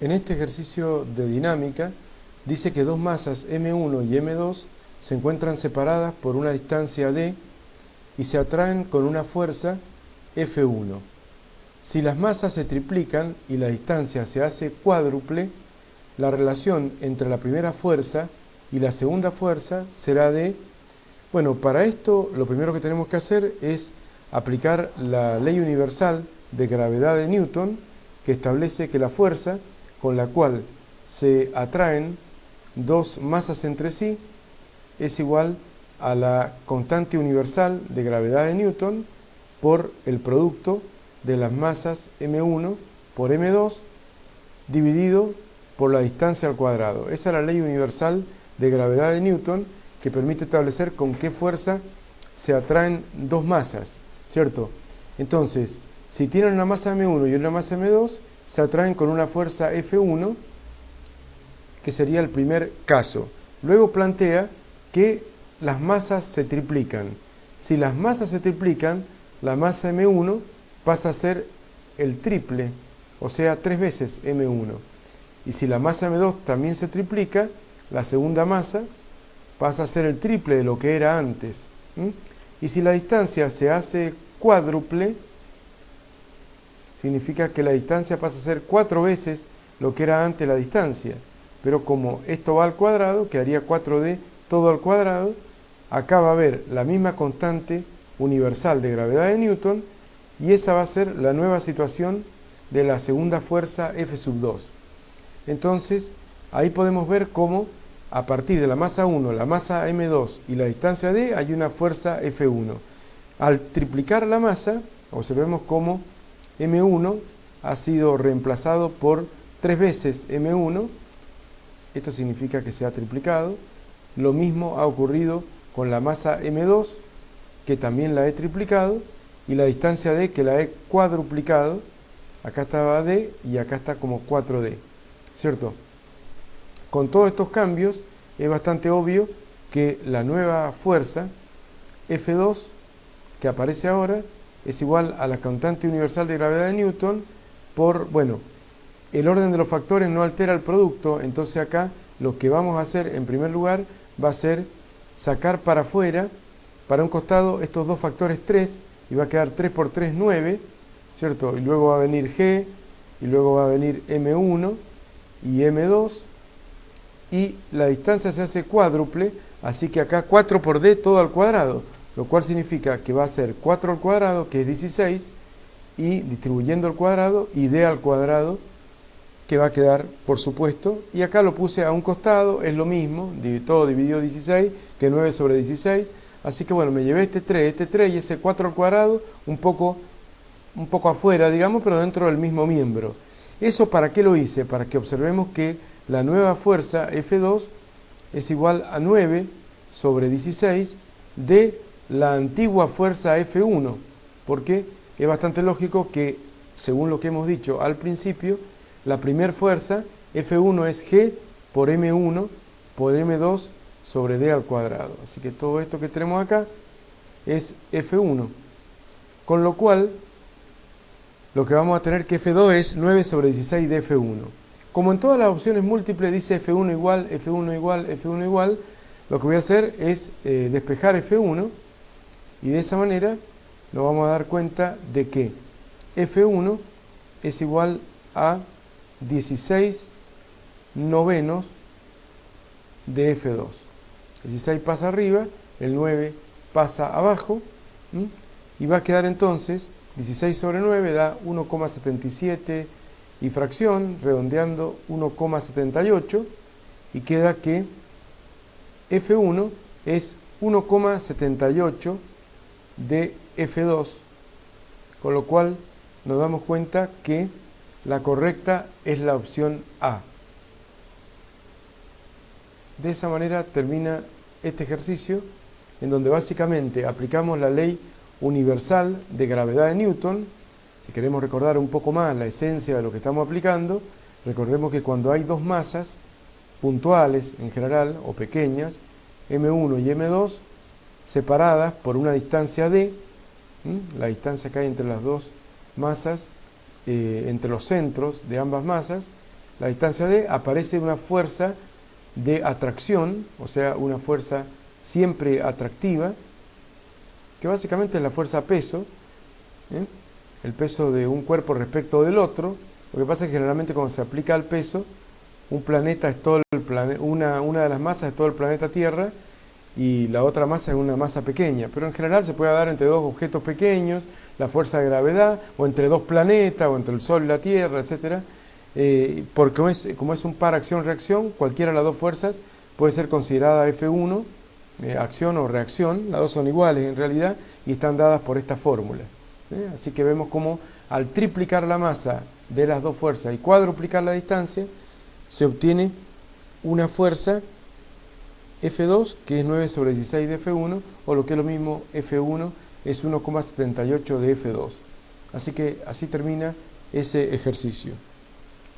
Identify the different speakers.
Speaker 1: En este ejercicio de dinámica dice que dos masas M1 y M2 se encuentran separadas por una distancia D y se atraen con una fuerza F1. Si las masas se triplican y la distancia se hace cuádruple, la relación entre la primera fuerza y la segunda fuerza será de... Bueno, para esto lo primero que tenemos que hacer es aplicar la ley universal de gravedad de Newton, que establece que la fuerza con la cual se atraen dos masas entre sí es igual a la constante universal de gravedad de Newton por el producto de las masas M1 por M2 dividido por la distancia al cuadrado. Esa es la ley universal de gravedad de Newton que permite establecer con qué fuerza se atraen dos masas, ¿cierto? Entonces, si tienen una masa M1 y una masa M2, se atraen con una fuerza F1, que sería el primer caso. Luego plantea que las masas se triplican. Si las masas se triplican, la masa M1 pasa a ser el triple, o sea, 3 veces M1. Y si la masa M2 también se triplica, la segunda masa pasa a ser el triple de lo que era antes. Y si la distancia se hace cuádruple, significa que la distancia pasa a ser 4 veces lo que era antes la distancia. Pero como esto va al cuadrado, quedaría 4D todo al cuadrado. Acá va a haber la misma constante universal de gravedad de Newton y esa va a ser la nueva situación de la segunda fuerza F2. Entonces, ahí podemos ver cómo a partir de la masa 1, la masa M2 y la distancia D hay una fuerza F1. Al triplicar la masa, observemos cómo M1 ha sido reemplazado por 3 veces M1. Esto significa que se ha triplicado. Lo mismo ha ocurrido con la masa M2, que también la he triplicado, y la distancia D, que la he cuadruplicado. Acá estaba D y acá está como 4D, ¿cierto? Con todos estos cambios es bastante obvio que la nueva fuerza F2 que aparece ahora es igual a la constante universal de gravedad de Newton por, bueno, el orden de los factores no altera el producto, entonces acá lo que vamos a hacer en primer lugar va a ser sacar para afuera, para un costado, estos dos factores 3, y va a quedar 3 por 3, 9, ¿cierto? Y luego va a venir G, y luego va a venir M1 y M2, y la distancia se hace cuádruple, así que acá 4 por D todo al cuadrado, lo cual significa que va a ser 4 al cuadrado, que es 16, y distribuyendo al cuadrado, y D al cuadrado, que va a quedar, por supuesto, y acá lo puse a un costado, es lo mismo, todo dividido 16, que 9 sobre 16, así que bueno, me llevé este 3 y ese 4 al cuadrado, un poco afuera, digamos, pero dentro del mismo miembro. ¿Eso para qué lo hice? Para que observemos que la nueva fuerza F2 es igual a 9 sobre 16 de la antigua fuerza F1, porque es bastante lógico que, según lo que hemos dicho al principio, la primera fuerza, F1 es G por M1 por M2 sobre D al cuadrado. Así que todo esto que tenemos acá es F1. Con lo cual, lo que vamos a tener que F2 es 9 sobre 16 de F1. Como en todas las opciones múltiples dice F1 igual, F1 igual, F1 igual, lo que voy a hacer es despejar F1 y de esa manera nos vamos a dar cuenta de que F1 es igual a 16 novenos de F2. 16 pasa arriba, el 9 pasa abajo, y va a quedar entonces 16 sobre 9 da 1,77 y fracción, redondeando 1,78, y queda que F1 es 1,78 de F2, con lo cual nos damos cuenta que la correcta es la opción A. De esa manera termina este ejercicio, en donde básicamente aplicamos la ley universal de gravedad de Newton. Si queremos recordar un poco más la esencia de lo que estamos aplicando, recordemos que cuando hay dos masas puntuales en general o pequeñas, M1 y M2, separadas por una distancia D, la distancia que hay entre las dos masas, entre los centros de ambas masas, la distancia D, aparece una fuerza de atracción, o sea, una fuerza siempre atractiva, que básicamente es la fuerza peso, ¿eh? El peso de un cuerpo respecto del otro. Lo que pasa es que generalmente cuando se aplica al peso, un planeta es todo el planeta, una de las masas es todo el planeta Tierra y la otra masa es una masa pequeña, pero en general se puede dar entre dos objetos pequeños, la fuerza de gravedad, o entre dos planetas, o entre el Sol y la Tierra, etcétera, porque como es un par acción-reacción, cualquiera de las dos fuerzas puede ser considerada F1, acción o reacción, las dos son iguales en realidad y están dadas por esta fórmula. Así que vemos como al triplicar la masa de las dos fuerzas y cuadruplicar la distancia, se obtiene una fuerza F2 que es 9/16 de F1, o lo que es lo mismo, F1 es 1,78 de F2. Así que así termina ese ejercicio.